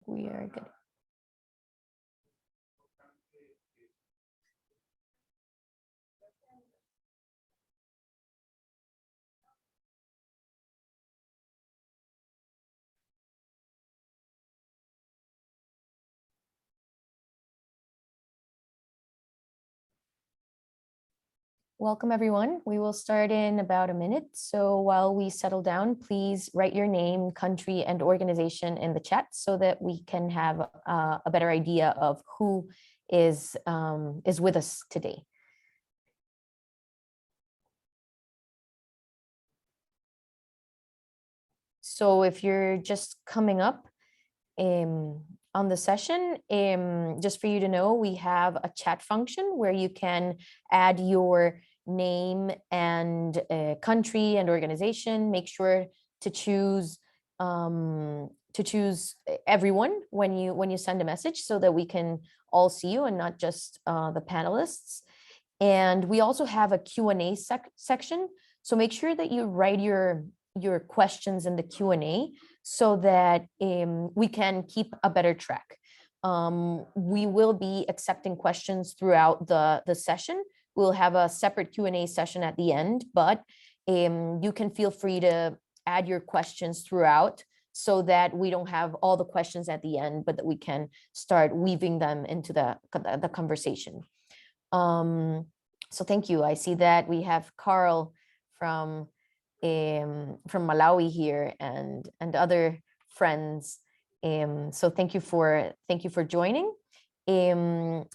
We are good. Welcome, everyone. We will start in about a minute. So while we settle down, please write your name, country, and organization in the chat so that we can have a better idea of who is with us today. So if you're just coming up on the session, just for you to know, we have a chat function where you can add your name and country and organization. Make sure to choose everyone when you send a message so that we can all see you and not just the panelists. And we also have a Q&A section. So make sure that you write your questions in the Q&A so that we can keep a better track. We will be accepting questions throughout the session. We'll have a separate Q&A session at the end, but you can feel free to add your questions throughout so that we don't have all the questions at the end, but that we can start weaving them into the conversation. So thank you. I see that we have Carl from Malawi here and other friends. So thank you for joining.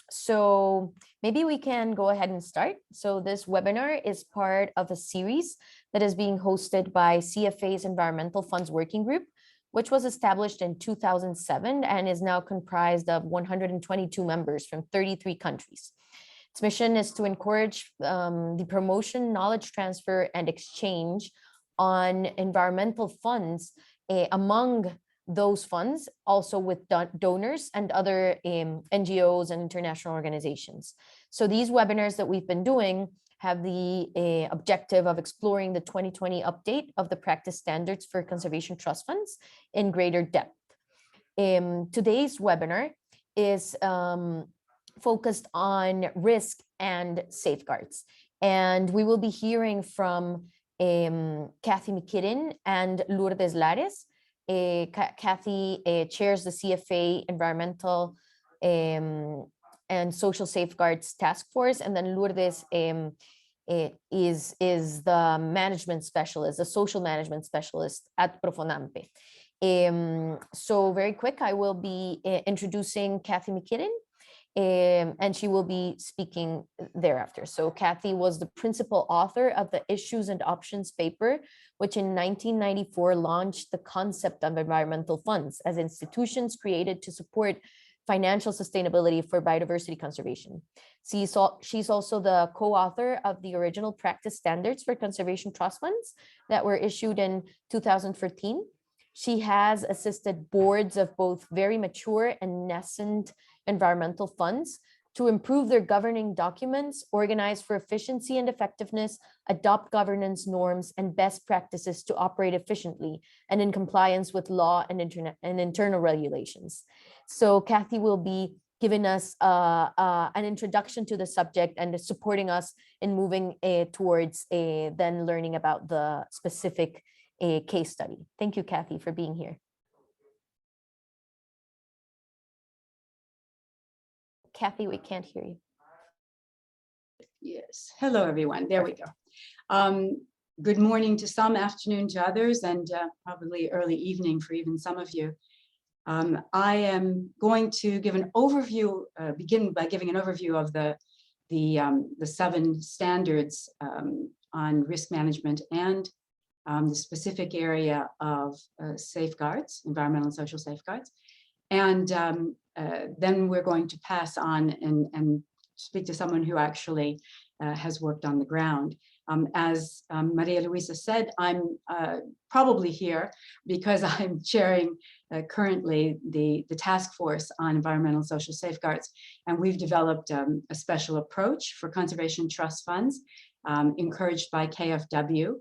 So maybe we can go ahead and start. So this webinar is part of a series that is being hosted by CFA's Environmental Funds Working Group, which was established in 2007 and is now comprised of 122 members from 33 countries. Its mission is to encourage the promotion, knowledge transfer, and exchange on environmental funds among those funds, also with donors and other NGOs and international organizations. So these webinars that we've been doing have the objective of exploring the 2020 update of the practice standards for conservation trust funds in greater depth. Today's webinar is focused on risk and safeguards. And we will be hearing from Kathy McKittin and Lourdes Lares. Kathy chairs the CFA Environmental and Social Safeguards Task Force, and then Lourdes is the management specialist, the social management specialist at Profonampe. So very quick, I will be introducing Kathy McKittin, and she will be speaking thereafter. So Kathy was the principal author of the Issues and Options paper, which in 1994 launched the concept of environmental funds as institutions created to support financial sustainability for biodiversity conservation. She's also the co-author of the original practice standards for conservation trust funds that were issued in 2013. She has assisted boards of both very mature and nascent environmental funds to improve their governing documents, organize for efficiency and effectiveness, adopt governance norms and best practices to operate efficiently and in compliance with law and internal regulations. So Kathy will be giving us an introduction to the subject and supporting us in moving towards then learning about the specific case study. Thank you, Kathy, for being here. Kathy, we can't hear you. Yes. Hello, everyone. There we go. Good morning to some, afternoon to others, and probably early evening for even some of you. I am going to give an overview, begin by giving an overview of the 7 standards on risk management and the specific area of safeguards, environmental and social safeguards. And then we're going to pass on and speak to someone who actually has worked on the ground. As Maria Luisa said, I'm probably here because I'm chairing currently the task force on environmental and social safeguards. And we've developed a special approach for conservation trust funds, encouraged by KFW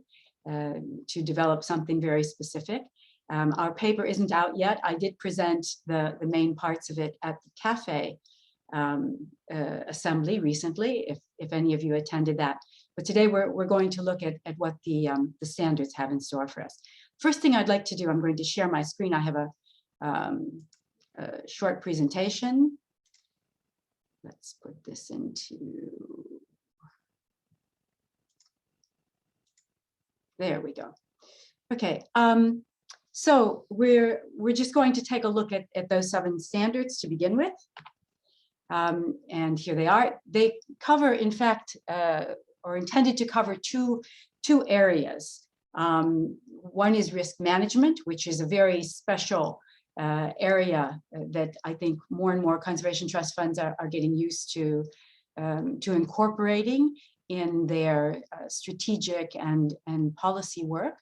to develop something very specific. Our paper isn't out yet. I did present the main parts of it at the cafe assembly recently, if any of you attended that. But today we're going to look at what the standards have in store for us. First thing I'd like to do, I'm going to share my screen. I have a short presentation. Let's put this into, there we go. Okay, so we're just going to take a look at those 7 standards to begin with. And here they are. They cover, in fact, or intended to cover two areas. One is risk management, which is a very special area that I think more and more conservation trust funds are getting used to incorporating in their strategic and policy work.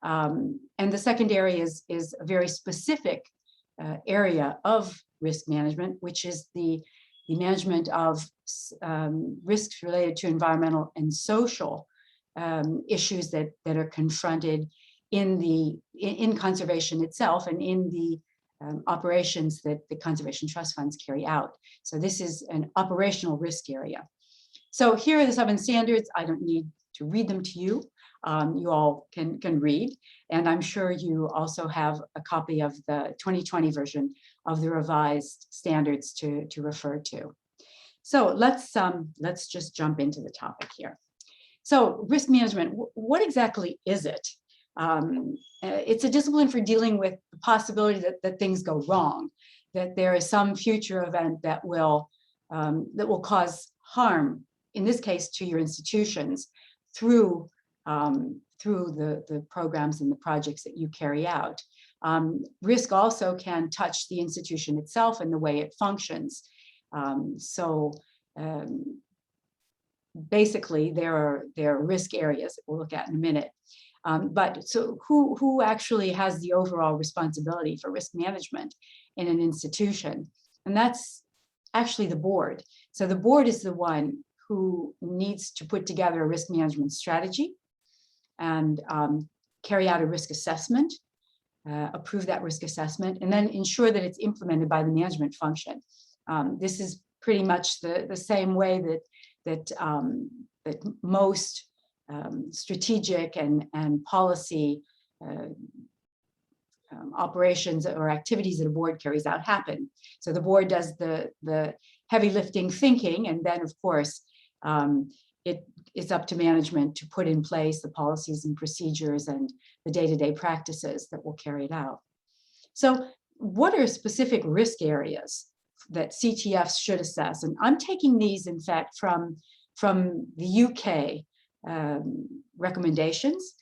And the second area is a very specific area of risk management, which is the management of risks related to environmental and social issues that are confronted in conservation itself and in the operations that the conservation trust funds carry out. So this is an operational risk area. So here are the 7 standards. I don't need to read them to you. You all can read, and I'm sure you also have a copy of the 2020 version of the revised standards to refer to. So let's just jump into the topic here. So risk management, what exactly is it? It's a discipline for dealing with the possibility that things go wrong, that there is some future event that will cause harm, in this case, to your institutions through the programs and the projects that you carry out. Risk also can touch the institution itself and the way it functions. Basically, there are risk areas that we'll look at in a minute. But so who actually has the overall responsibility for risk management in an institution? And that's actually the board. So the board is the one who needs to put together a risk management strategy and carry out a risk assessment, approve that risk assessment, and then ensure that it's implemented by the management function. This is pretty much the same way that most strategic and policy operations or activities that a board carries out happen. So the board does the heavy lifting thinking, and then of course it's up to management to put in place the policies and procedures and the day-to-day practices that will carry it out. So what are specific risk areas that CTFs should assess? And I'm taking these, in fact, from the UK recommendations.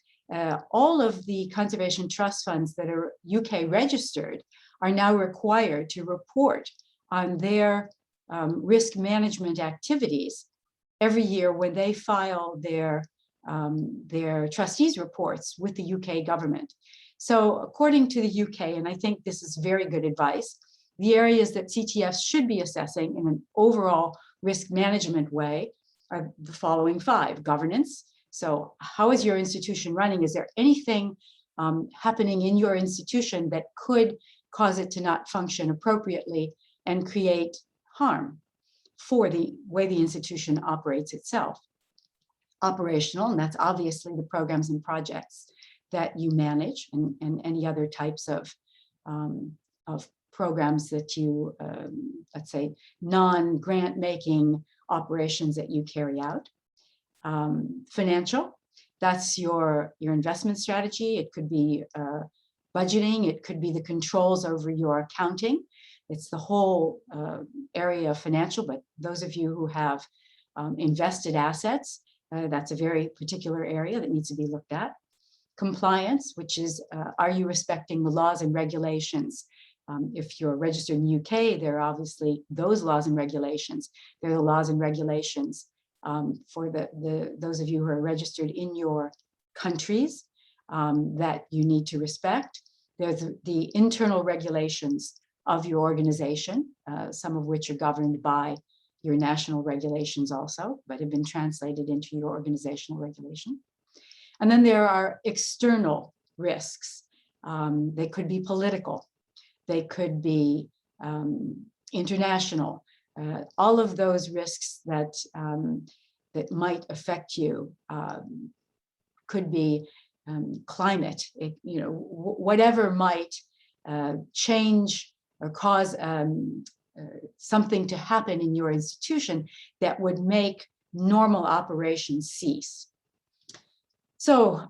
All of the conservation trust funds that are UK registered are now required to report on their risk management activities every year when they file their trustees reports with the UK government. So according to the UK, and I think this is very good advice, the areas that CTFs should be assessing in an overall risk management way are the following 5. Governance. So how is your institution running? Is there anything happening in your institution that could cause it to not function appropriately and create harm for the way the institution operates itself? Operational, and that's obviously the programs and projects that you manage and any other types of programs that you, let's say, non-grant making operations that you carry out. Financial, that's your investment strategy. It could be budgeting, it could be the controls over your accounting. It's the whole area of financial, but those of you who have invested assets, that's a very particular area that needs to be looked at. Compliance, which is, are you respecting the laws and regulations? If you're registered in the UK, there are obviously those laws and regulations. There are the laws and regulations for those of you who are registered in your countries that you need to respect. There's the internal regulations of your organization, some of which are governed by your national regulations also, but have been translated into your organizational regulation. And then there are external risks. They could be political. They could be international. All of those risks that that might affect you could be climate. Whatever might change or cause something to happen in your institution that would make normal operations cease. So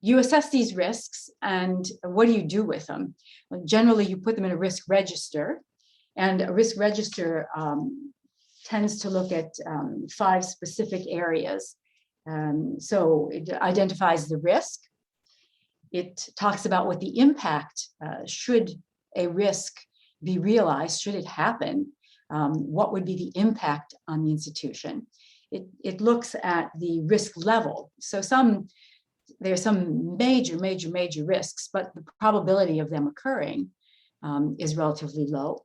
you assess these risks, and what do you do with them? Well, generally, you put them in a risk register, and a risk register tends to look at 5 specific areas. So it identifies the risk. It talks about what the impact, should a risk be realized, should it happen, what would be the impact on the institution. It looks at the risk level. So there are some major risks, but the probability of them occurring is relatively low.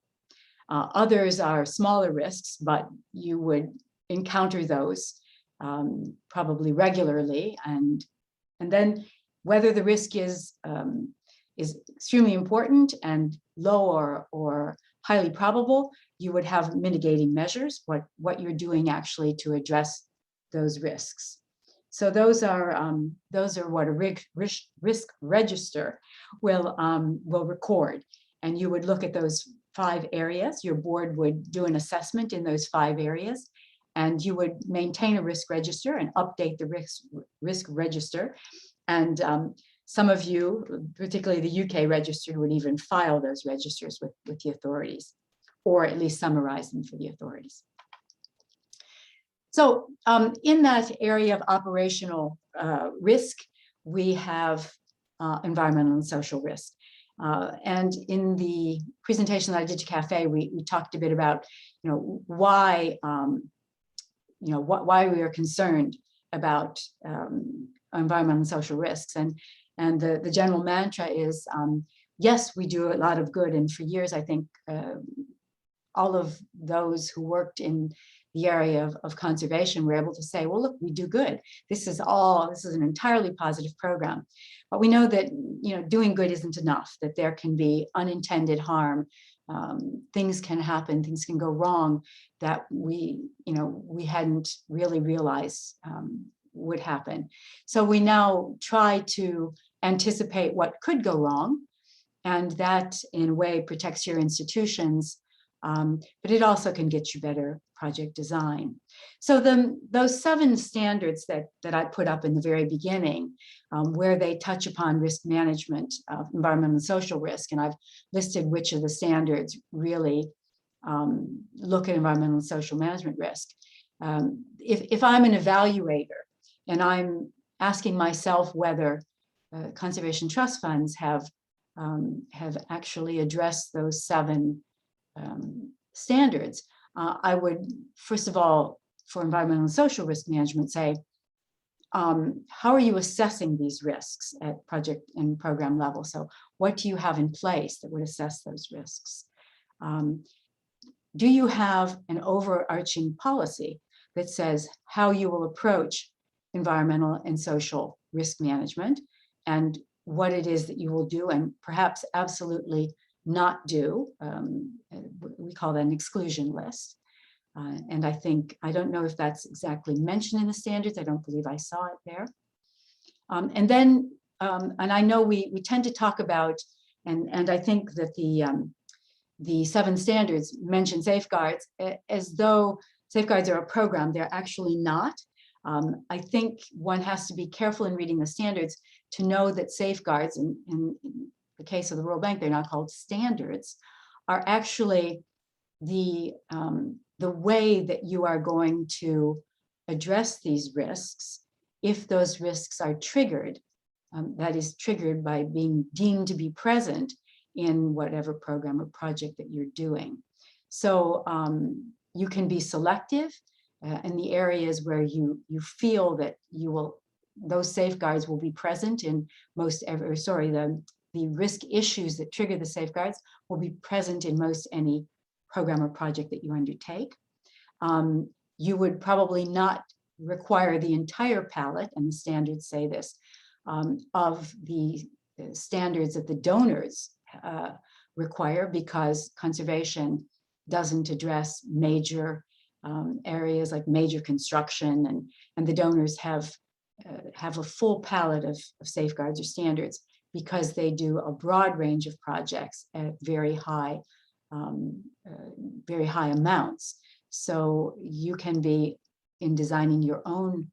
Others are smaller risks, but you would encounter those probably regularly, and then whether the risk is extremely important and low or highly probable, you would have mitigating measures, what you're doing actually to address those risks. So those are what a risk register will record, and you would look at those 5 areas. Your board would do an assessment in those 5 areas, and you would maintain a risk register and update the risk register. And some of you, particularly the UK register, would even file those registers with the authorities, or at least summarize them for the authorities. So in that area of operational risk, we have environmental and social risk. And in the presentation that I did to CAFE, we talked a bit about, why we are concerned about environmental and social risks. And the general mantra is, yes, we do a lot of good. And for years, I think all of those who worked in the area of conservation were able to say, well, look, we do good. This is an entirely positive program. But we know that, doing good isn't enough, that there can be unintended harm. Things can happen, things can go wrong that we hadn't really realized would happen. So we now try to anticipate what could go wrong, and that in a way protects your institutions, but it also can get you better project design. So those 7 standards that I put up in the very beginning, where they touch upon risk management, environmental and social risk, and I've listed which of the standards really look at environmental and social management risk. If I'm an evaluator and I'm asking myself whether conservation trust funds have actually addressed those 7 standards, I would, first of all, for environmental and social risk management, say, how are you assessing these risks at project and program level? So what do you have in place that would assess those risks? Do you have an overarching policy that says how you will approach environmental and social risk management, and what it is that you will do and perhaps absolutely not do? We call that an exclusion list. And I don't know if that's exactly mentioned in the standards. I don't believe I saw it there. And then, and I know we tend to talk about, and I think that the 7 standards mention safeguards as though safeguards are a program. They're actually not. I think one has to be careful in reading the standards to know that safeguards, in the case of the World Bank, they're not called standards, are actually the way that you are going to address these risks if those risks are triggered, that is triggered by being deemed to be present in whatever program or project that you're doing. So you can be selective in the areas where you feel that those safeguards will be present in the risk issues that trigger the safeguards will be present in most any program or project that you undertake. You would probably not require the entire palette, and the standards say this, of the standards that the donors require, because conservation doesn't address major areas like major construction, and the donors have a full palette of safeguards or standards because they do a broad range of projects at very high amounts. So you can be in designing your own,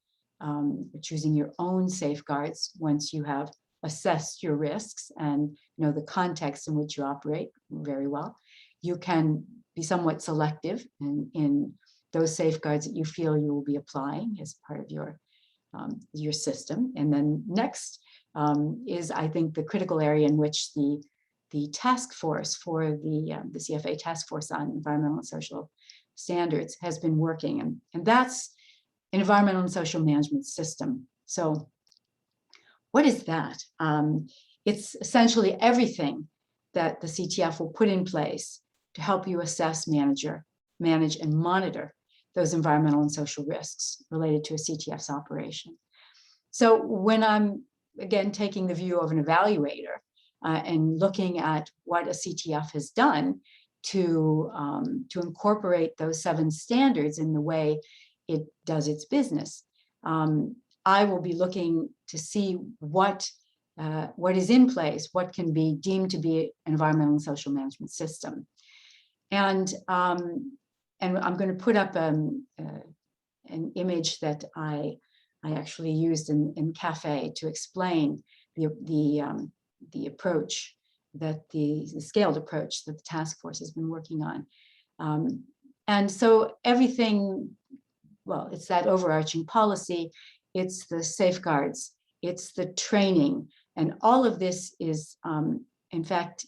choosing your own safeguards once you have assessed your risks and know the context in which you operate very well. You can be somewhat selective in those safeguards that you feel you will be applying as part of your system. And then next is, I think, the critical area in which the task force for the CFA task force on environmental and social standards has been working, and that's an environmental and social management system. So what is that? It's essentially everything that the CTF will put in place to help you assess, manage, and monitor those environmental and social risks related to a CTF's operation. So when I'm, again, taking the view of an evaluator and looking at what a CTF has done to incorporate those 7 standards in the way it does its business, I will be looking to see what is in place, what can be deemed to be an environmental and social management system. And I'm going to put up an image that I actually used in Cafe to explain the approach, that the scaled approach that the task force has been working on. And so everything, well, it's that overarching policy, it's the safeguards, it's the training, and all of this is, in fact,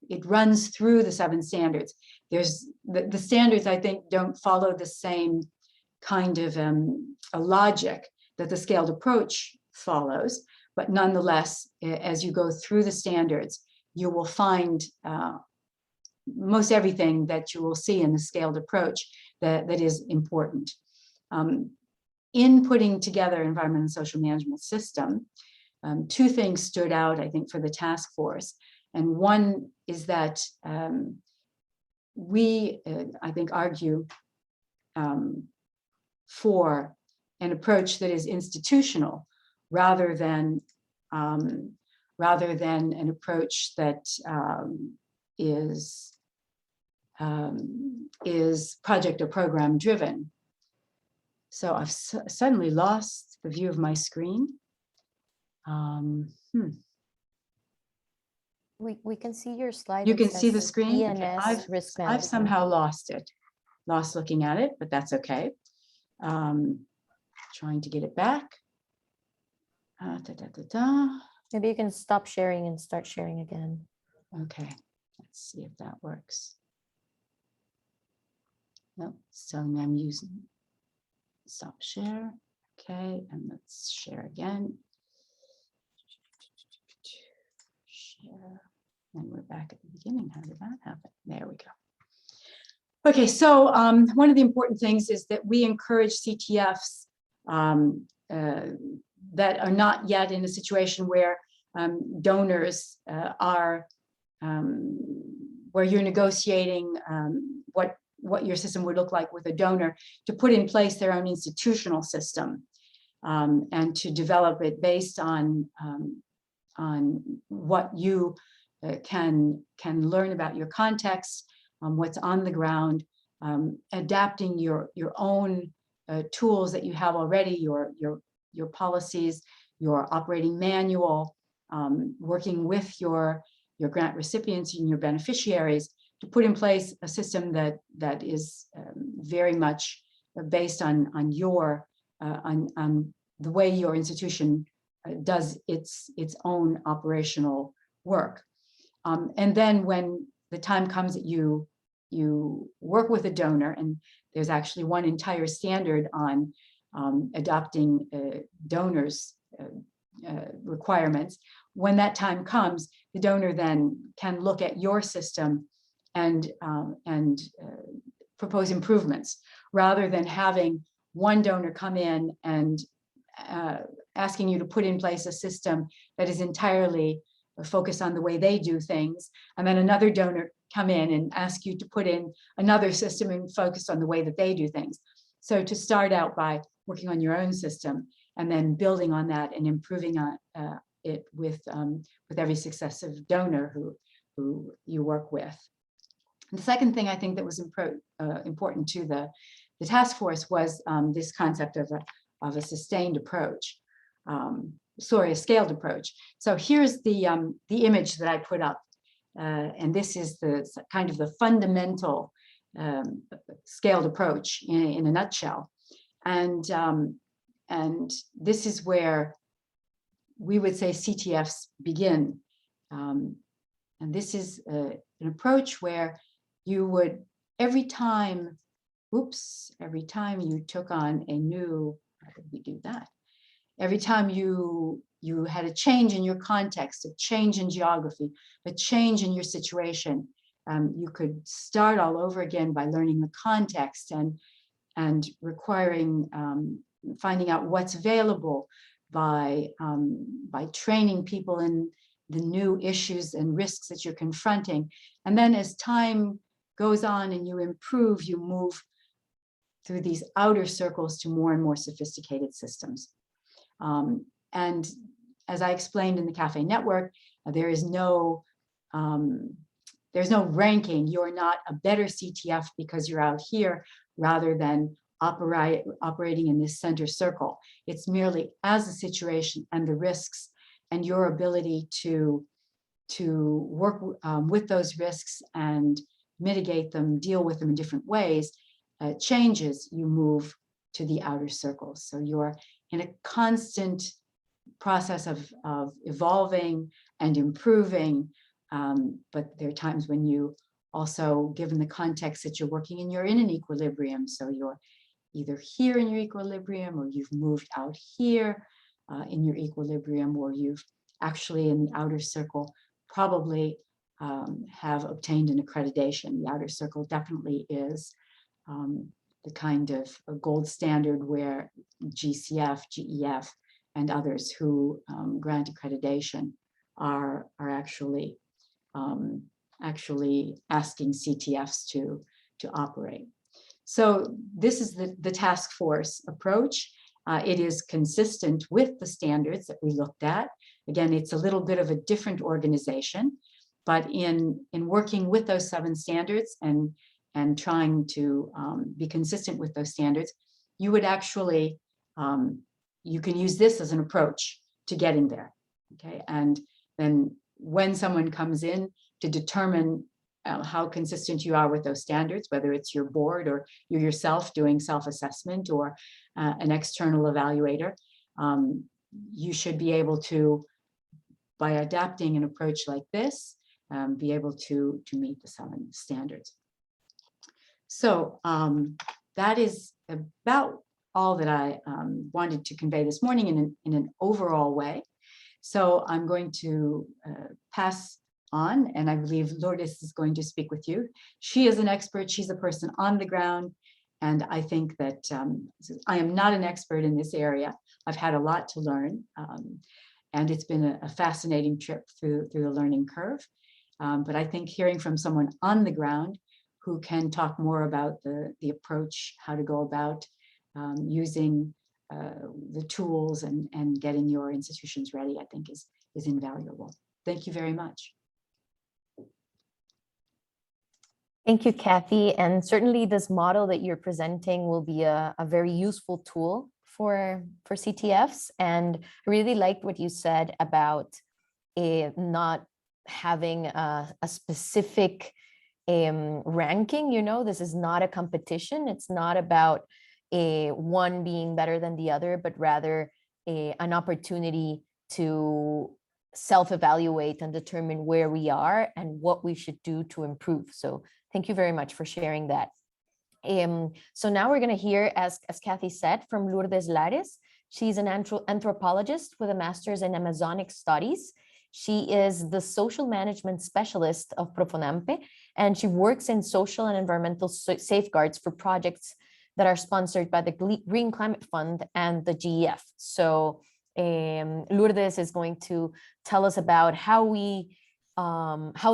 it runs through the 7 standards. There's the standards, I think, don't follow the same kind of a logic that the scaled approach follows, but nonetheless, as you go through the standards, you will find most everything that you will see in the scaled approach that is important. In putting together environmental and social management system, 2 things stood out, I think, for the task force. And one is that we, I think, argue for an approach that is institutional rather than an approach that is project or program driven. So I've suddenly lost the view of my screen. We can see your slide. You can see the screen? Okay. Risk I've management. somehow lost looking at it, but that's okay. Trying to get it back. Maybe you can stop sharing and start sharing again. Okay, let's see if that works. Nope, so I'm using stop share. Okay, and let's share again. Share, and we're back at the beginning. How did that happen? There we go. Okay, so one of the important things is that we encourage CTFs that are not yet in a situation where donors are, where you're negotiating what your system would look like with a donor, to put in place their own institutional system and to develop it based on what you can learn about your context, what's on the ground, adapting your own tools that you have already, your policies, your operating manual, working with your grant recipients and your beneficiaries to put in place a system that is very much based on the way your institution does its own operational work. And then when the time comes that you work with a donor, and there's actually one entire standard on adopting donors' requirements. When that time comes, the donor then can look at your system and propose improvements, rather than having one donor come in and asking you to put in place a system that is entirely focus on the way they do things, and then another donor come in and ask you to put in another system and focus on the way that they do things. So to start out by working on your own system and then building on that and improving on it with every successive donor who you work with. And the second thing I think that was important to the task force was this concept of a sustained approach, a scaled approach. So here's the image that I put up, and this is the kind of the fundamental scaled approach in a nutshell, and this is where we would say CTFs begin, and this is an approach where you would every time you took on a new, how did we do that? Every time you had a change in your context, a change in geography, a change in your situation, you could start all over again by learning the context and requiring finding out what's available by training people in the new issues and risks that you're confronting. And then as time goes on and you improve, you move through these outer circles to more and more sophisticated systems. And as I explained in the Cafe Network, there's no ranking. You're not a better CTF because you're out here rather than operating in this center circle. It's merely as the situation and the risks and your ability to work with those risks and mitigate them, deal with them in different ways, changes, you move to the outer circles. So you're in a constant process of evolving and improving, but there are times when you also, given the context that you're working in, you're in an equilibrium. So you're either here in your equilibrium, or you've moved out here in your equilibrium, or you've actually in the outer circle probably have obtained an accreditation. The outer circle definitely is the kind of a gold standard where GCF, GEF, and others who grant accreditation are actually asking CTFs to operate. So this is the task force approach. It is consistent with the standards that we looked at. Again, it's a little bit of a different organization, but in working with those 7 standards and trying to be consistent with those standards, you would actually, you can use this as an approach to getting there, okay? And then when someone comes in to determine how consistent you are with those standards, whether it's your board or you yourself doing self-assessment or an external evaluator, you should be able to, by adapting an approach like this, be able to meet the 7 standards. So that is about all that I wanted to convey this morning in an overall way. So I'm going to pass on, and I believe Lourdes is going to speak with you. She is an expert. She's a person on the ground. And I think that I am not an expert in this area. I've had a lot to learn. And it's been a fascinating trip through the learning curve. But I think hearing from someone on the ground who can talk more about the approach, how to go about using the tools and getting your institutions ready, I think is invaluable. Thank you very much. Thank you, Kathy. And certainly this model that you're presenting will be a very useful tool for CTFs. And I really liked what you said about not having a specific ranking. You know, this is not a competition. It's not about one being better than the other, but rather an opportunity to self-evaluate and determine where we are and what we should do to improve. So thank you very much for sharing that. So now we're going to hear, as Kathy said, from Lourdes Lares. She's an anthropologist with a master's in Amazonic studies. She is the social management specialist of Profonampe, and she works in social and environmental safeguards for projects that are sponsored by the Green Climate Fund and the GEF. So Lourdes is going to tell us about how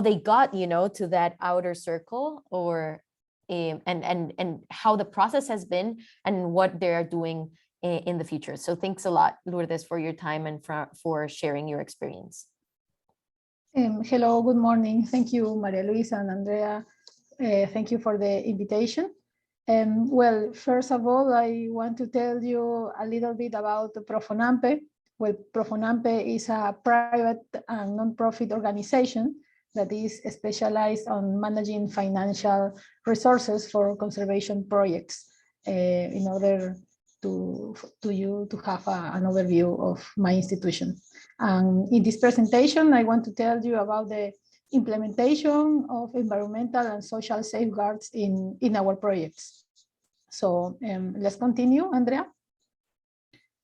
they got, to that outer circle, or and how the process has been and what they're doing in the future. So thanks a lot, Lourdes, for your time and for sharing your experience. Hello, good morning. Thank you, Maria Luisa and Andrea. Thank you for the invitation. Well, first of all, I want to tell you a little bit about Profonampe. Well, Profonampe is a private and non-profit organization that is specialized on managing financial resources for conservation projects. In order to you to have an overview of my institution. In this presentation, I want to tell you about the implementation of environmental and social safeguards in our projects. So let's continue, Andrea.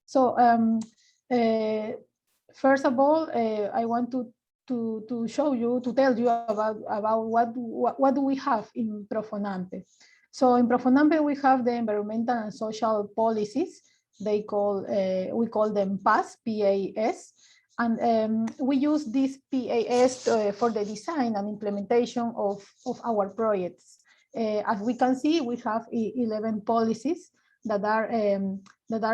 So first of all, I want to show you, to tell you about what do we have in Profonampe. So in Profonampe, we have the environmental and social policies. We call them PAS, P-A-S. And we use this PAS for the design and implementation of our projects. As we can see, we have 11 policies that are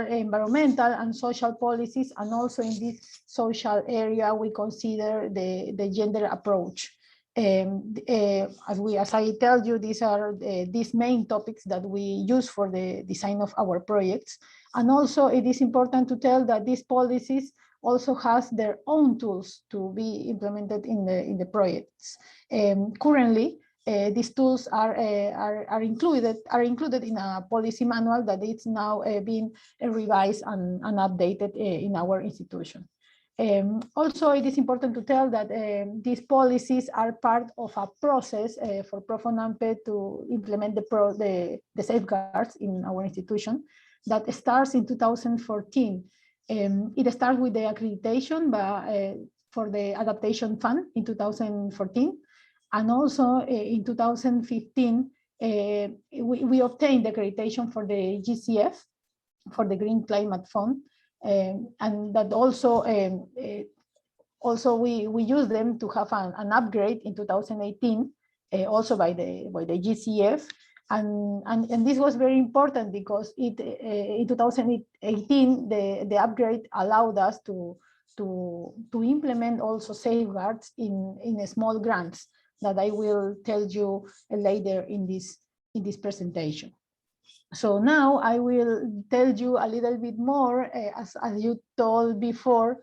environmental and social policies. And also in this social area, we consider the gender approach. As I tell you, these are these main topics that we use for the design of our projects. And also it is important to tell that these policies also has their own tools to be implemented in the projects. Currently, these tools are included in a policy manual that is now being revised and updated in our institution. Also, it is important to tell that these policies are part of a process for Profonampe to implement the safeguards in our institution that starts in 2014. It starts with the accreditation for the adaptation fund in 2014. And also in 2015, we obtained the accreditation for the GCF, for the Green Climate Fund. And that also we use them to have an upgrade in 2018, also by the GCF, and this was very important because in 2018 the upgrade allowed us to implement also safeguards in small grants that I will tell you later in this presentation. So now I will tell you a little bit more, as you told before,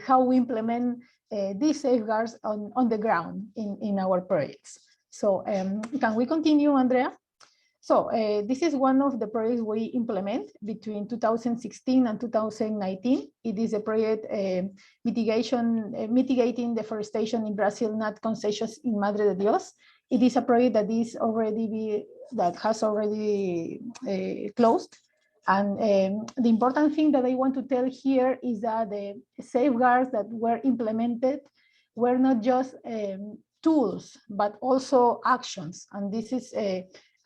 how we implement these safeguards on the ground in our projects. So can we continue, Andrea? So this is one of the projects we implement between 2016 and 2019. It is a project mitigating deforestation in Brazil, not concessions in Madre de Dios. It is a project that has already closed. And the important thing that I want to tell here is that the safeguards that were implemented were not just tools, but also actions. And this is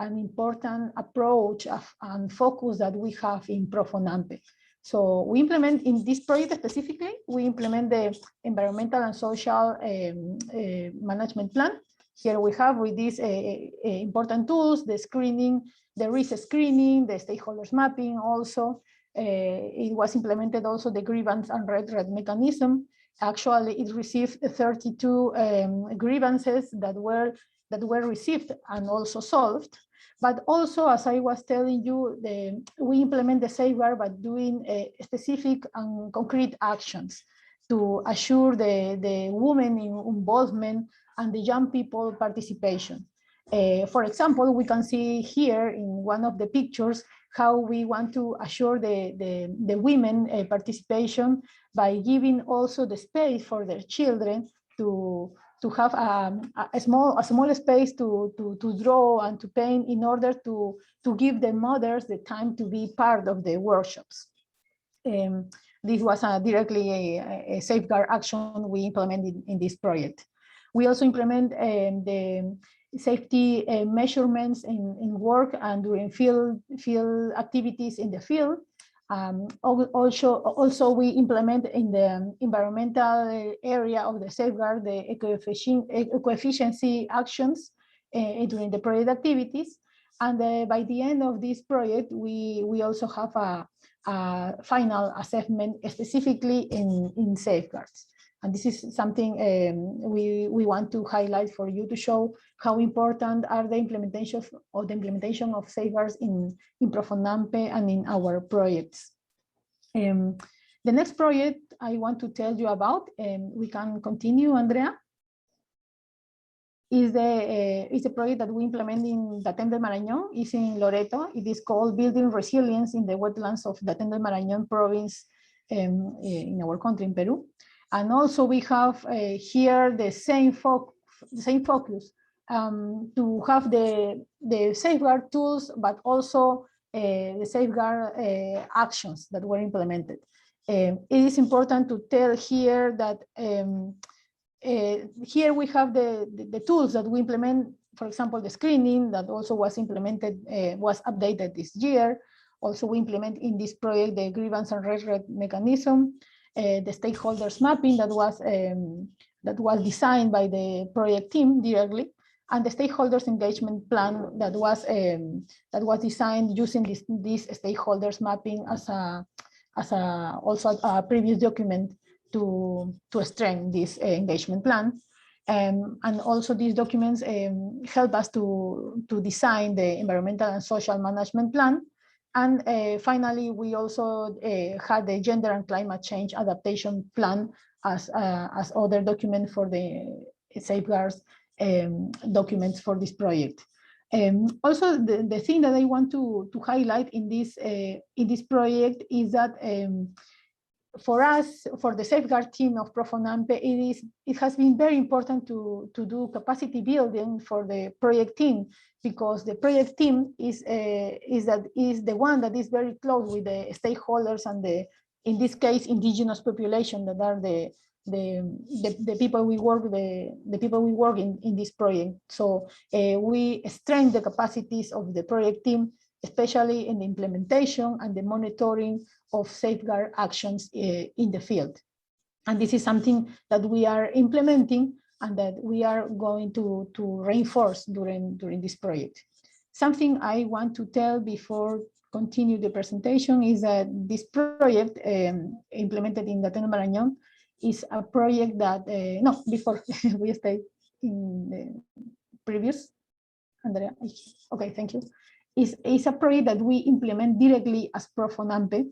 an important approach and focus that we have in Profonampe. So we implement in this project specifically, we implement the environmental and social management plan. Here we have with these important tools, the screening, the risk screening, the stakeholders mapping also. It was implemented also the grievance and redress mechanism. Actually, it received 32 grievances that were received and also solved. But also, as I was telling you, we implement the safeguard by doing specific and concrete actions to assure the women involvement and the young people participation. For example, we can see here in one of the pictures how we want to assure the women participation by giving also the space for their children to have a small space to draw and to paint in order to give the mothers the time to be part of the workshops. This was directly a safeguard action we implemented in this project. We also implement the safety measurements in work and during field activities in the field. Also, we implement in the environmental area of the safeguard the eco-efficiency actions during the project activities. And by the end of this project, we also have a final assessment specifically in safeguards. And this is something we want to highlight for you to show how important are the implementation of safeguards in Profonampe and in our projects. The next project I want to tell you about, we can continue, Andrea, is a project that we implement in Datem del Marañon. It's in Loreto. It is called Building Resilience in the Wetlands of Datem del Marañon province in our country, in Peru. And also we have here the same focus to have the safeguard tools, but also the safeguard actions that were implemented. It is important to tell here that here we have the tools that we implement, for example, the screening that also was implemented, was updated this year. Also, we implement in this project the grievance and redress mechanism, the stakeholders mapping that was designed by the project team directly, and the stakeholders engagement plan that was designed using this stakeholders mapping as also a previous document to strengthen this engagement plan. And also these documents help us to design the environmental and social management plan. And finally, we also had the gender and climate change adaptation plan as other document for the safeguards documents for this project. Also, the thing that I want to highlight in this project is that for us, for the safeguard team of Profonampe, it has been very important to do capacity building for the project team, because the project team is the one that is very close with the stakeholders and in this case indigenous population that are the people we work in this project. So we strengthen the capacities of the project team, especially in the implementation and the monitoring of safeguard actions in the field. And this is something that we are implementing and that we are going to reinforce during this project. Something I want to tell before continue the presentation is that this project implemented in Datem del Marañon is a project that, no, before we stay in the previous, Andrea, okay, thank you. It's a project that we implement directly as Profonampe.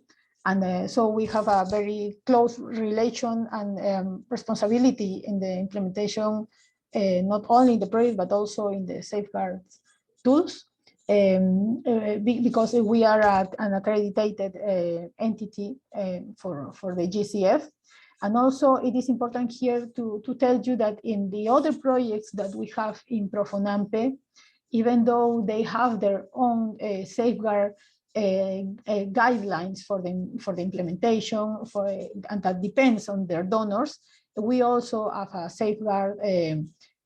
And so we have a very close relation and responsibility in the implementation, not only in the project, but also in the safeguards tools, because we are an accredited entity for the GCF. And also it is important here to tell you that in the other projects that we have in Profonampe, even though they have their own safeguard guidelines for the implementation, and that depends on their donors, we also have a safeguard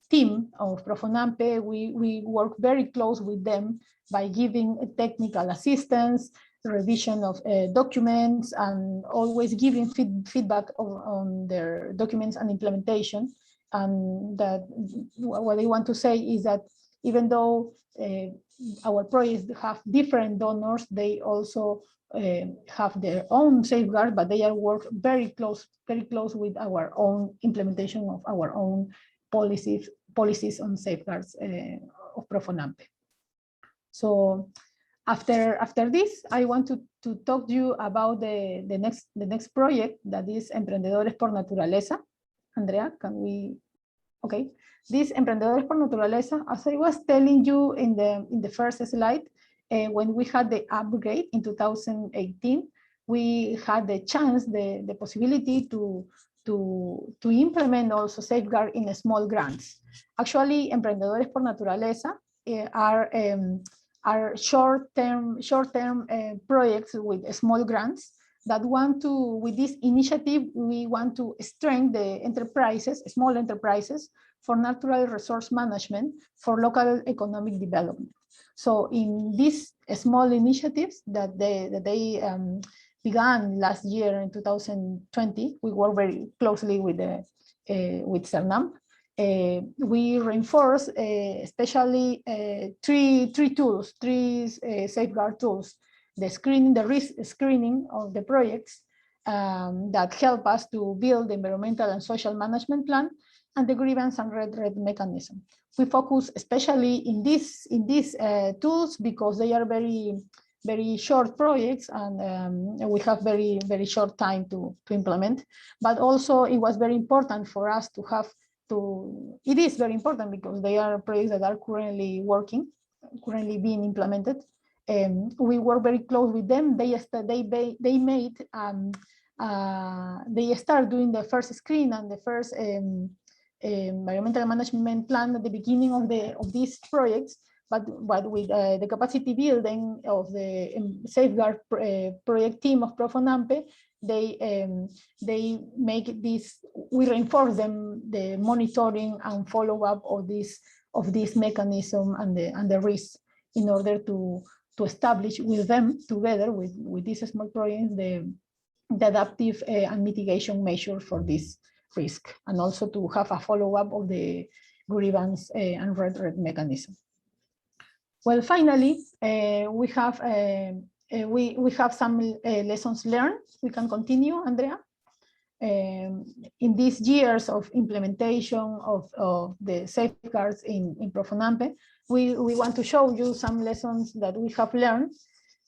team of Profonampe. We work very close with them by giving technical assistance, revision of documents, and always giving feedback on their documents and implementation. And that what I want to say is that even though our projects have different donors, they also have their own safeguard, but they are work very close with our own implementation of our own policies on safeguards of Profonampe. So after this, I want to talk to you about the next project, that is Emprendedores por Naturaleza. Andrea, can we? Okay. This Emprendedores por Naturaleza, as I was telling you in the first slide, when we had the upgrade in 2018, we had the chance, the possibility to implement also safeguard in small grants. Actually, Emprendedores por Naturaleza are short-term projects with small grants that with this initiative, we want to strengthen the enterprises, small enterprises, for natural resource management for local economic development. So in these small initiatives that they began last year in 2020. We work very closely with CERNAM. We reinforce especially three tools, safeguard tools: the risk screening of the projects that help us to build the environmental and social management plan, and the grievance and redress mechanism. We focus especially in these tools because they are very short projects, and we have very short time to implement. But also it was very important for us to have it is very important because they are projects that are currently being implemented. We work very close with them. They start doing the first screen and the first environmental management plan at the beginning of these projects, but with the capacity building of the safeguard project team of Profonampe, they make this, we reinforce them, the monitoring and follow-up of this mechanism and the risk, in order to establish with them, together with these small projects, the adaptive and mitigation measure for this risk, and also to have a follow-up of the grievance and redress mechanism. Well, finally, we have some lessons learned. We can continue, Andrea. In these years of implementation of the safeguards in Profonampe, we want to show you some lessons that we have learned.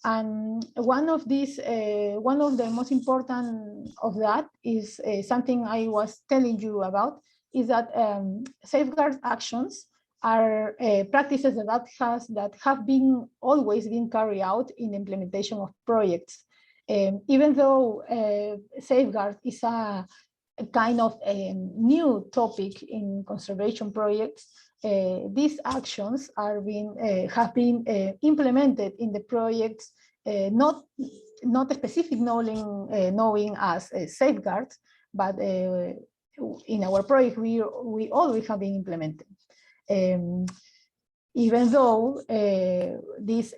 And one of the most important of that is something I was telling you about, is that safeguard actions are practices that have been always been carried out in implementation of projects. Even though safeguard is a kind of a new topic in conservation projects, these actions have been implemented in the projects, not specific knowing as safeguards, but in our project we always have been implemented. Even though this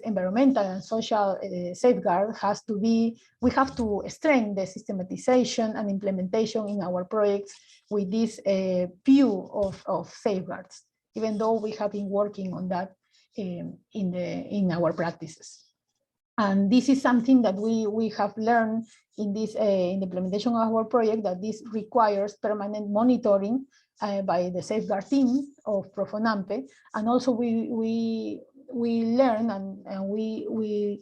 environmental and social safeguard has to be, we have to strengthen the systematization and implementation in our projects with this view of safeguards, even though we have been working on that in our practices. And this is something that we have learned in this in the implementation of our project, that this requires permanent monitoring by the safeguard team of Profonampe. And also we learned and we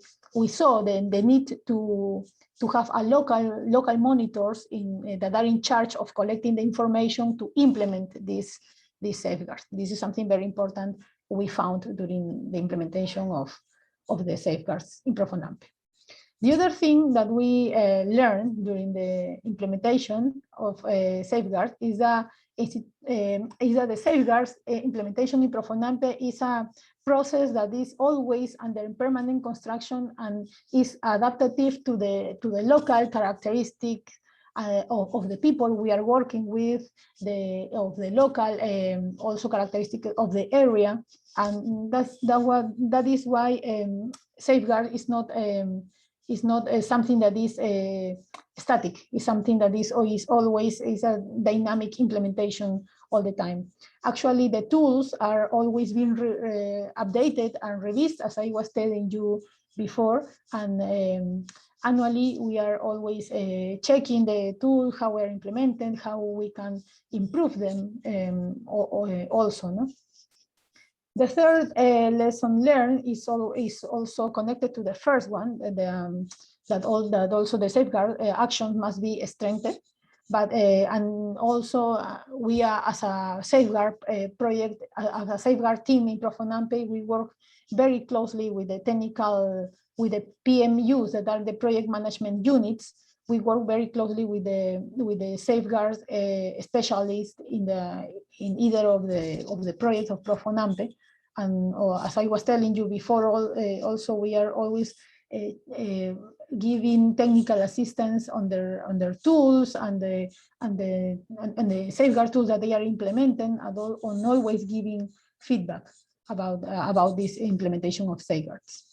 saw the need to have a local monitors that are in charge of collecting the information to implement these safeguards. This is something very important we found during the implementation of the safeguards in Profonampe. The other thing that we learned during the implementation of safeguards is that the safeguards implementation in Profonampe is a process that is always under permanent construction and is adaptive to the local characteristic of the people we are working with, of the local also characteristic of the area, and that is why safeguard is not something that is static. It's something that is always a dynamic implementation all the time. Actually, the tools are always being updated and revised, as I was telling you before, and annually we are always checking the tool, how we're implementing, how we can improve them also. No? The third lesson learned is also connected to the first one, that also the safeguard actions must be strengthened. But and also we are, as a safeguard project, as a safeguard team in Profonampe, we work very closely with the the PMUs, that are the project management units. We work very closely with the safeguards specialists in either of the projects of Profonampe. And as I was telling you before, also we are always giving technical assistance on their tools and the safeguard tools that they are implementing, and always giving feedback about this implementation of safeguards.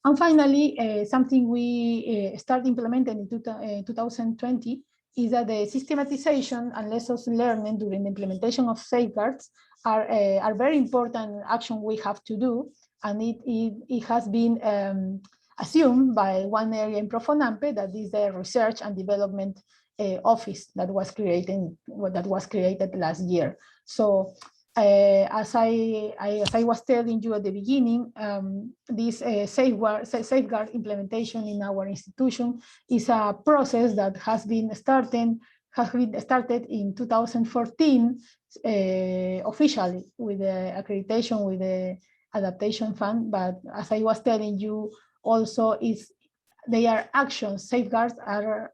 And finally, something we start implementing in 2020 is that the systematization and lessons learned during the implementation of safeguards are very important action we have to do, and it has been assumed by one area in Profonampe, that is the research and development office that was created last year. So as I was telling you at the beginning, this safeguard implementation in our institution is a process that has been started in 2014 officially with the accreditation with the adaptation fund. But as I was telling you, also they are actions. Safeguards are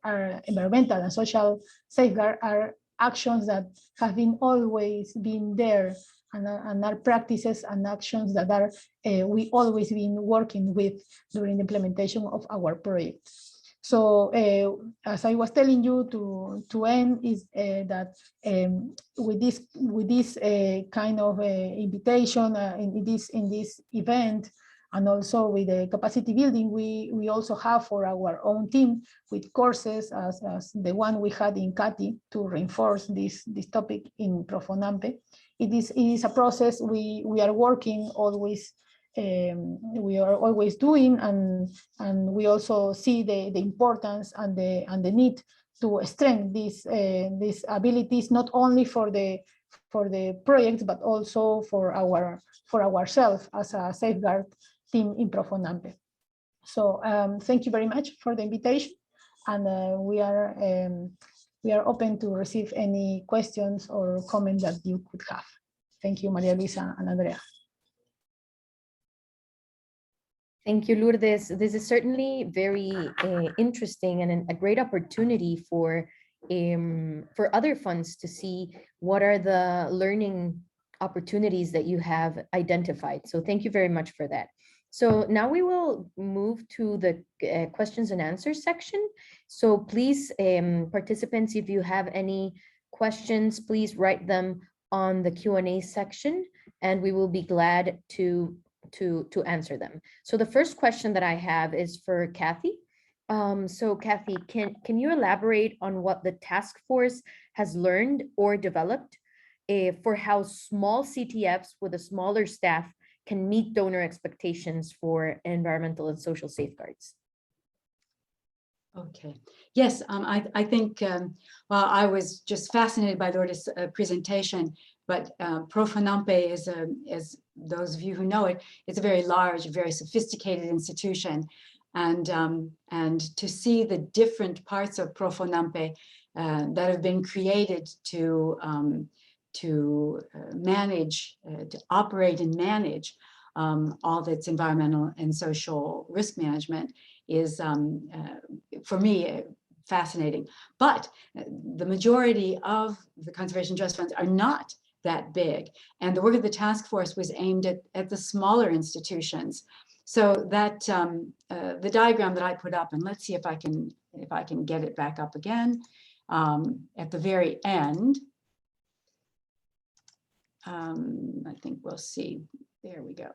environmental and social safeguards are actions that have always been there, and are practices and actions that are we always been working with during the implementation of our project. So as I was telling you to end is that with this kind of invitation in this event, and also with the capacity building we also have for our own team with courses as the one we had in CATI to reinforce this topic in Profonampe. It is a process we are working always. We are always doing, and we also see the importance and the need to strengthen these abilities, not only for the projects but also for ourselves as a safeguard team in Profonampe. So thank you very much for the invitation, and we are open to receive any questions or comments that you could have. Thank you, Maria Luisa and Andrea. Thank you, Lourdes. This is certainly very interesting and a great opportunity for other funds to see what are the learning opportunities that you have identified. So thank you very much for that. So now we will move to the questions and answers section. So please, participants, if you have any questions, please write them on the Q&A section, and we will be glad to answer them. So the first question that I have is for Kathy. So Kathy, can you elaborate on what the task force has learned or developed for how small CTFs with a smaller staff can meet donor expectations for environmental and social safeguards? Okay. Yes, I think, well, I was just fascinated by Lourdes' presentation, but Profonampe is, as those of you who know it, it's a very large, very sophisticated institution. And to see the different parts of Profonampe that have been created to manage, to operate and manage all that's environmental and social risk management is, for me, fascinating. But the majority of the conservation trust funds are not that big. And the work of the task force was aimed at the smaller institutions. So that the diagram that I put up, and let's see if I can get it back up again, at the very end, I think we'll see. There we go.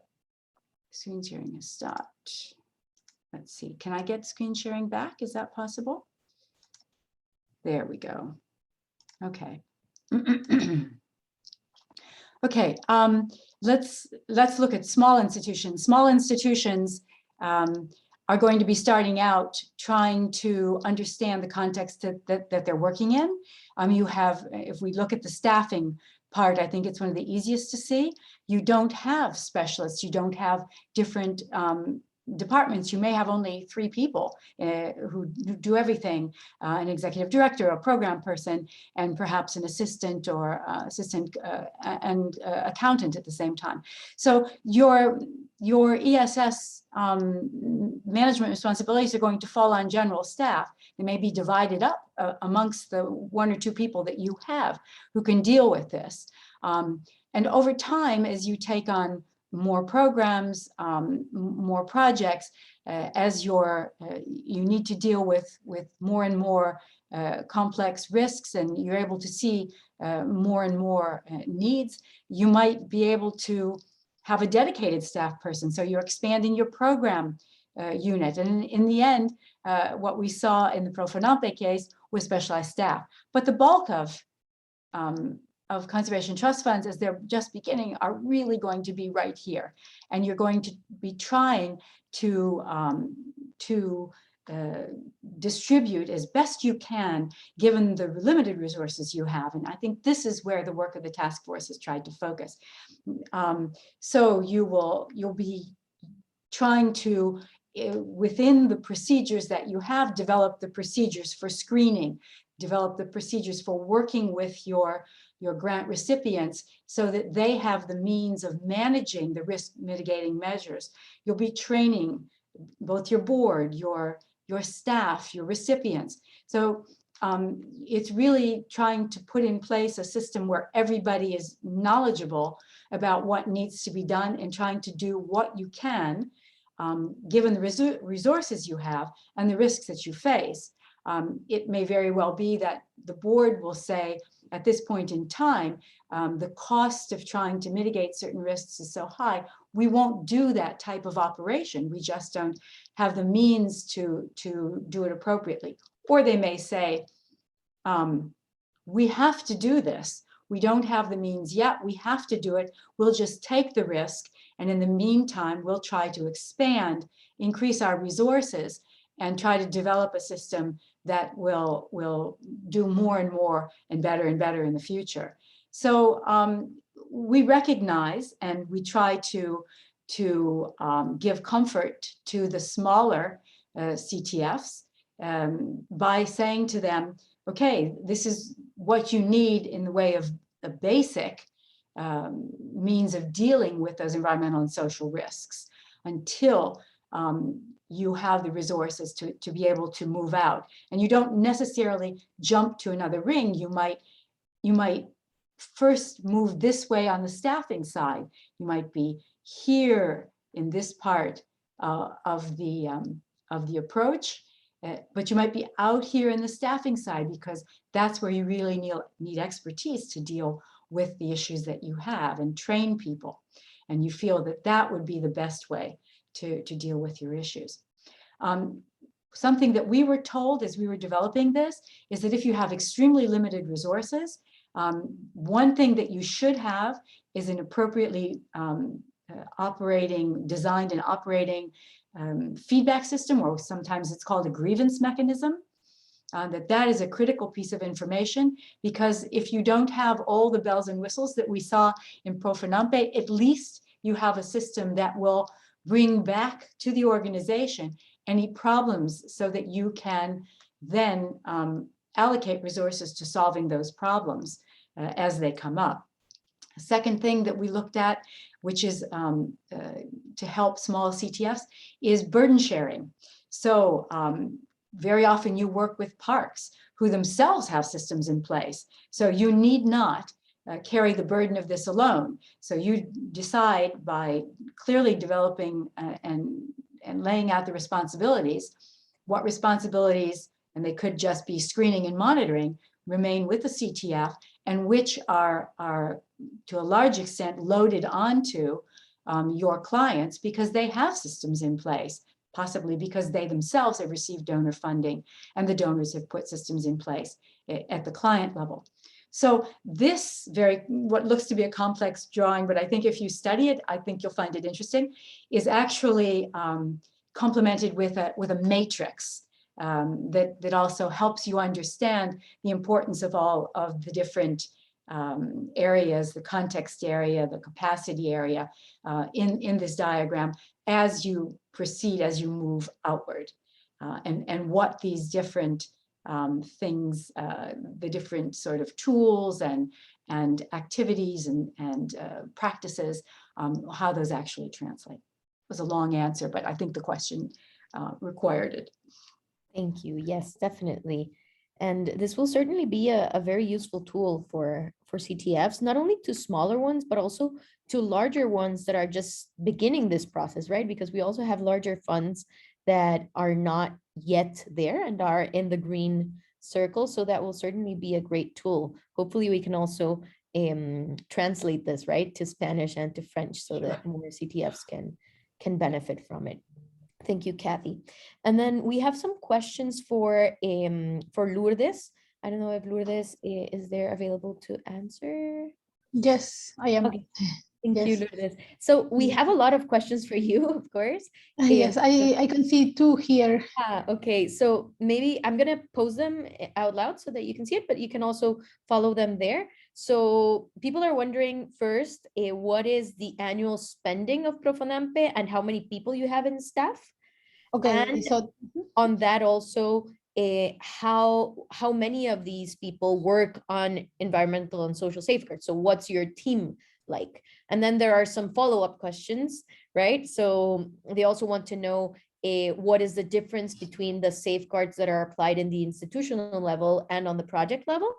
Screen sharing has stopped. Let's see. Can I get screen sharing back? Is that possible? There we go. Okay. Okay. Let's look at small institutions. Small institutions are going to be starting out trying to understand the context that they're working in. You have, if we look at the staffing part, I think it's one of the easiest to see. You don't have specialists, you don't have different departments. You may have only 3 people who do everything, an executive director, a program person, and perhaps an assistant or and accountant at the same time. So your ESS management responsibilities are going to fall on general staff. They may be divided up amongst the 1 or 2 people that you have who can deal with this. And over time, as you take on more programs, more projects, as you need to deal with more and more complex risks, and you're able to see more and more needs, you might be able to have a dedicated staff person. So you're expanding your program unit. And in the end, what we saw in the Profonampe case was specialized staff. But the bulk of conservation trust funds, as they're just beginning, are really going to be right here. And you're going to be trying to distribute as best you can, given the limited resources you have. And I think this is where the work of the task force has tried to focus. So you'll be trying to, within the procedures that you have, develop the procedures for screening, develop the procedures for working with your grant recipients so that they have the means of managing the risk mitigating measures. You'll be training both your board, your staff, your recipients. So it's really trying to put in place a system where everybody is knowledgeable about what needs to be done and trying to do what you can, given the resources you have and the risks that you face. It may very well be that the board will say, at this point in time, the cost of trying to mitigate certain risks is so high, we won't do that type of operation. We just don't have the means to do it appropriately. Or they may say, we have to do this. We don't have the means yet. We have to do it. We'll just take the risk. And in the meantime, we'll try to expand, increase our resources, and try to develop a system that will do more and more and better in the future. So we recognize and we try to give comfort to the smaller CTFs by saying to them, okay, this is what you need in the way of a basic means of dealing with those environmental and social risks until you have the resources to be able to move out. And you don't necessarily jump to another ring. You might first move this way on the staffing side. You might be here in this part of the approach, but you might be out here in the staffing side because that's where you really need expertise to deal with the issues that you have and train people. And you feel that that would be the best way to deal with your issues. Something that we were told as we were developing this is that if you have extremely limited resources, one thing that you should have is an appropriately designed and operating feedback system, or sometimes it's called a grievance mechanism. That is a critical piece of information, because if you don't have all the bells and whistles that we saw in Profonampe, at least you have a system that will bring back to the organization any problems so that you can then allocate resources to solving those problems as they come up. A second thing that we looked at, which is to help small CTFs, is burden sharing. So very often you work with parks who themselves have systems in place. So you need not carry the burden of this alone. So you decide by clearly developing and laying out the responsibilities, what responsibilities, and they could just be screening and monitoring, remain with the CTF, and which are to a large extent loaded onto your clients because they have systems in place, possibly because they themselves have received donor funding and the donors have put systems in place at the client level. So this what looks to be a complex drawing, but I think if you study it, I think you'll find it interesting, is actually complemented with a matrix that also helps you understand the importance of all of the different areas, the context area, the capacity area in this diagram as you proceed, as you move outward, and what these different things, the different sort of tools and activities and practices, how those actually translate. It was a long answer, but I think the question required it. Thank you. Yes, definitely. And this will certainly be a very useful tool for CTFs, not only to smaller ones, but also to larger ones that are just beginning this process, right? Because we also have larger funds that are not yet there and are in the green circle. So that will certainly be a great tool. Hopefully we can also translate this, right, to Spanish and to French so that more CTFs can benefit from it. Thank you, Kathy. And then we have some questions for Lourdes. I don't know if Lourdes is there available to answer. Yes, I am. Okay. Thank you, Yes. Lourdes. So we have a lot of questions for you, of course. Yes, I can see two here. Okay, so maybe I'm gonna post them out loud so that you can see it, but you can also follow them there. So people are wondering first, what is the annual spending of Profonampe and how many people you have in staff? Okay, And so on that also, how many of these people work on environmental and social safeguards? So what's your team like? And then there are some follow-up questions, right? So they also want to know what is the difference between the safeguards that are applied in the institutional level and on the project level?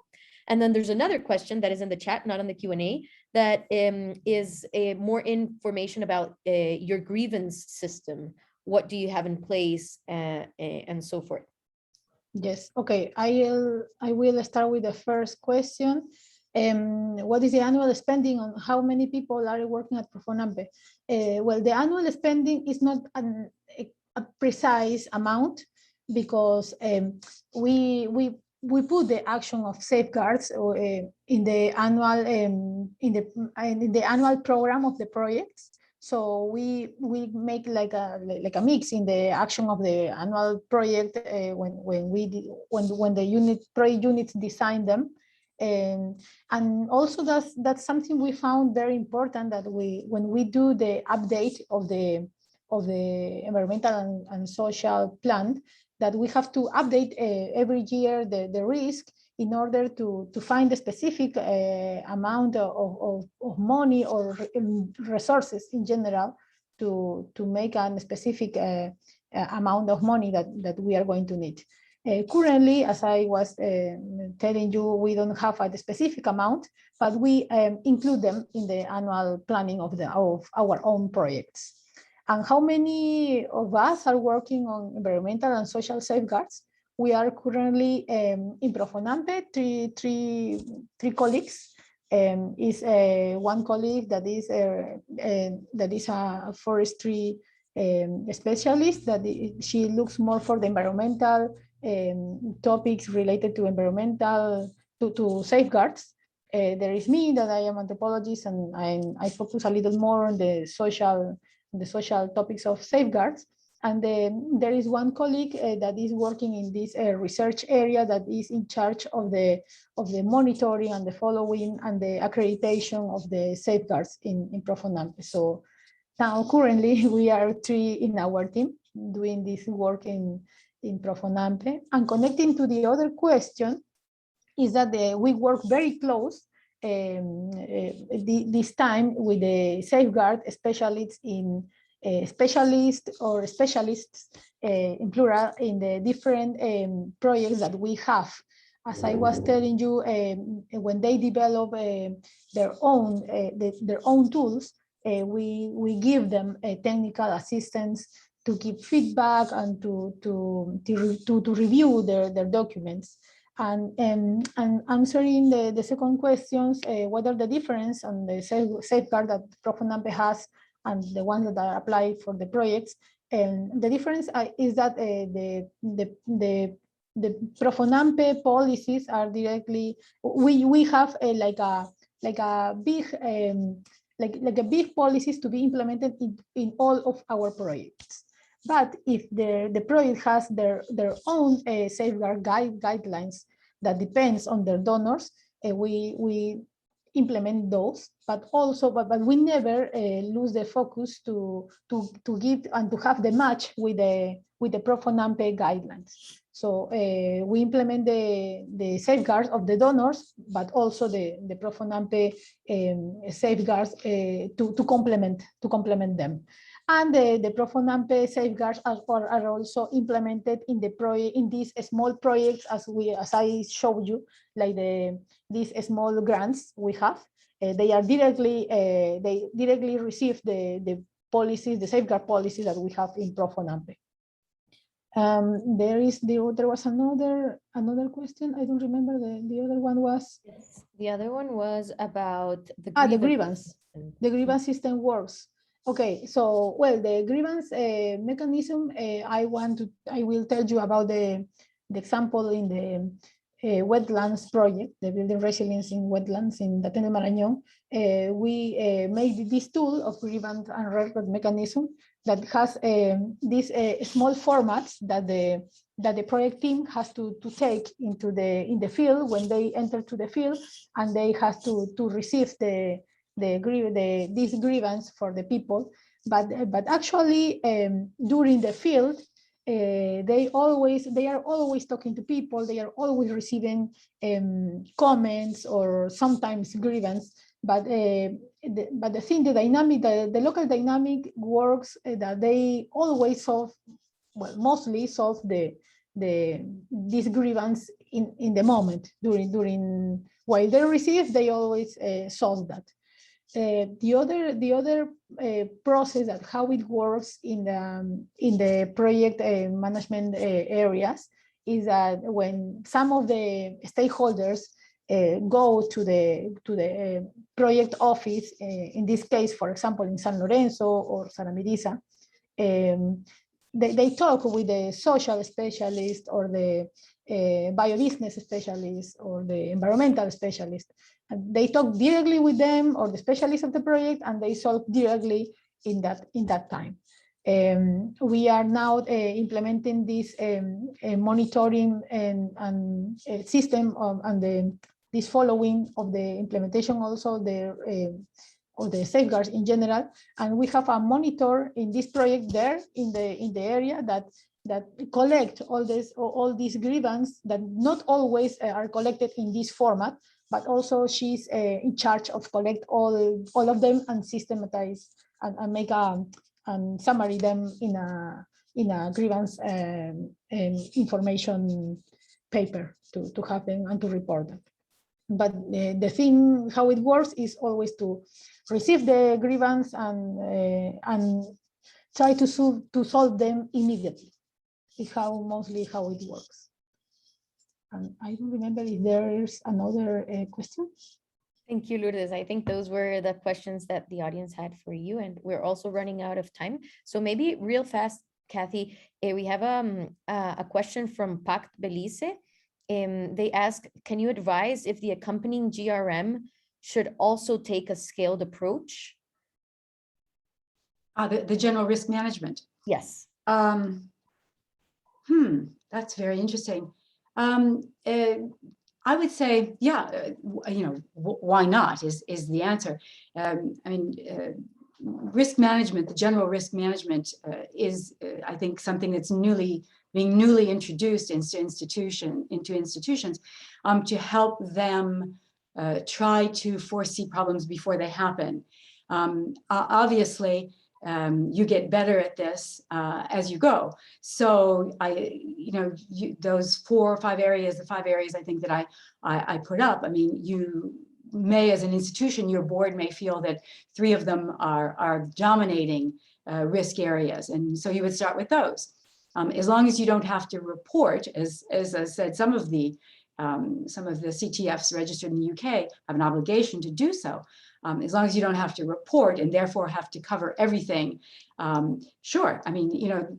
And then there's another question that is in the chat, not on the Q&A, that is more information about your grievance system. What do you have in place and so forth? yes, okay. I will start with the first question. What is the annual spending on how many people are working at Profonampe? Well, the annual spending is not a precise amount because we put the action of safeguards in the annual program of the projects. So we make like a mix in the action of the annual project when the project units design them. And also that's something we found very important, that when we do the update of the environmental and social plan, that we have to update every year the risk in order to find a specific amount of money or resources in general to make a specific amount of money that we are going to need. Currently, as I was telling you, we don't have a specific amount, but we include them in the annual planning of our own projects. And how many of us are working on environmental and social safeguards? We are currently in Profonampe, three colleagues. Is one colleague that is a forestry specialist, that she looks more for the environmental topics related to environmental, to safeguards. There is me, that I am anthropologist, and I focus a little more on the social topics of safeguards. And there is one colleague that is working in this research area, that is in charge of the monitoring and the following and the accreditation of the safeguards in Profonampe. So now currently we are three in our team doing this work in Profonampe. And connecting to the other question is that we work very close this time with the safeguard specialists specialists in plural in the different projects that we have. As I was telling you, when they develop their own tools, we give them technical assistance to give feedback and to review their documents. And answering the second questions, what are the difference on the safeguard that Profonampe has and the ones that are applied for the projects? And the difference is that the Profonampe policies are directly, we have like a big policies to be implemented in all of our projects. But if the project has their own safeguard guidelines that depends on their donors, we implement those, but we never lose the focus to give and to have the match with the Profonampe guidelines. So we implement the safeguards of the donors, but also the Profonampe safeguards to complement them. And the Profonampe safeguards are also implemented in these small projects, as I showed you, like these small grants we have. They directly receive the policies, the safeguard policies that we have in Profonampe. There was another question. I don't remember. The other one was. Yes. The other one was about The grievance. The grievance system works. Okay, so well, the grievance mechanism, I will tell you about the example in the wetlands project, the building resilience in wetlands in Datem Marañon. We made this tool of grievance and record mechanism that has these small formats that the project team has to take into in the field when they enter to the field, and they have to receive this grievance for the people, but actually during the field, they are always talking to people. They are always receiving comments or sometimes grievance. But the thing, the dynamic, the local dynamic works that they always solve, well, mostly solve this grievance in the moment during while they receive, they always solve that. The other process that how it works in the project management areas is that when some of the stakeholders go to the project office, in this case, for example, in San Lorenzo or Santa Marisa, they talk with the social specialist or the biobusiness specialist or the environmental specialist. And they talk directly with them or the specialist of the project, and they solve directly in that time. We are now implementing this monitoring and system and this following of the implementation, also of the safeguards in general. And we have a monitor in this project there in the area that collect all these grievances that not always are collected in this format, but also she's in charge of collect all of them and systematize and make and summary them in a grievance information paper to have them and to report them. But the thing, how it works is always to receive the grievance and try to solve them immediately. Is mostly how it works. And I don't remember if there is another question. Thank you, Lourdes. I think those were the questions that the audience had for you, and we're also running out of time. So maybe real fast, Kathy, we have a question from Pact Belize. They ask, can you advise if the accompanying GRM should also take a scaled approach? The general risk management. Yes. That's very interesting. I would say, yeah, why not is the answer. I mean, risk management, the general risk management is, I think, something that's being newly introduced into institutions to help them try to foresee problems before they happen. Obviously, you get better at this as you go. So those 4 or 5 areas, the 5 areas I think that I put up, I mean, you may, as an institution, your board may feel that 3 of them are dominating risk areas. And so you would start with those. As long as you don't have to report, as I said, some of the CTFs registered in the UK have an obligation to do so. As long as you don't have to report and therefore have to cover everything, sure. I mean,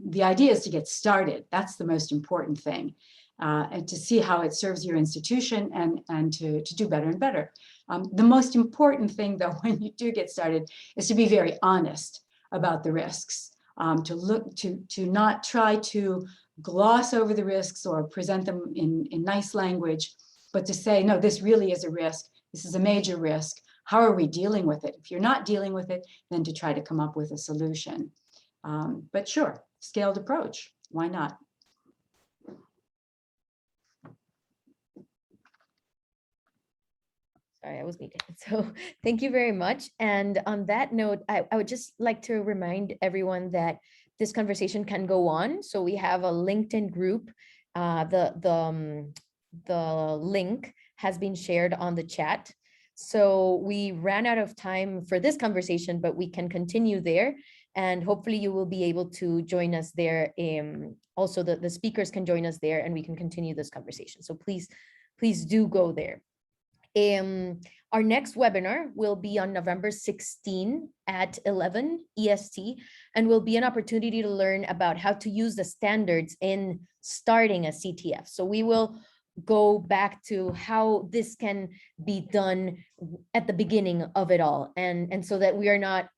the idea is to get started. That's the most important thing, and to see how it serves your institution and to do better and better. The most important thing, though, when you do get started, is to be very honest about the risks, to not try to gloss over the risks or present them in nice language, but to say, no, this really is a risk. This is a major risk. How are we dealing with it? If you're not dealing with it, then to try to come up with a solution. But sure, scaled approach, why not? Sorry, I was muted. So thank you very much. And on that note, I would just like to remind everyone that this conversation can go on. So we have a LinkedIn group. The link has been shared on the chat. So we ran out of time for this conversation, but we can continue there. And hopefully you will be able to join us there. Also, the speakers can join us there and we can continue this conversation. So please do go there. Our next webinar will be on November 16 at 11 EST, and will be an opportunity to learn about how to use the standards in starting a CTF. So we will go back to how this can be done at the beginning of it all. And so that we are not,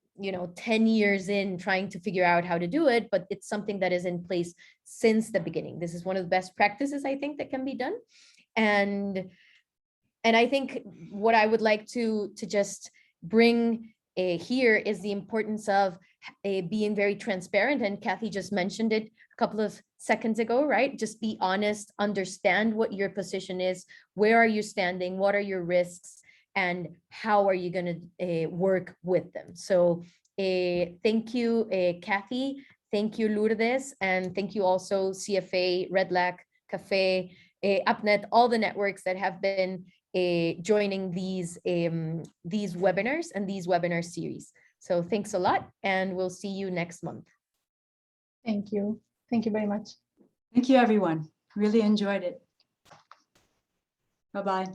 10 years in trying to figure out how to do it, but it's something that is in place since the beginning. This is one of the best practices, I think, that can be done. And I think what I would like to just bring here is the importance of being very transparent. And Kathy just mentioned it a couple of seconds ago, right? Just be honest, understand what your position is, where are you standing, what are your risks, and how are you going to work with them. So thank you, Kathy. Thank you, Lourdes. And thank you also CFA, Redlac, Cafe, UpNet, all the networks that have been joining these webinars and these webinar series. So thanks a lot, and we'll see you next month. Thank you. Thank you very much. Thank you, everyone. Really enjoyed it. Bye-bye.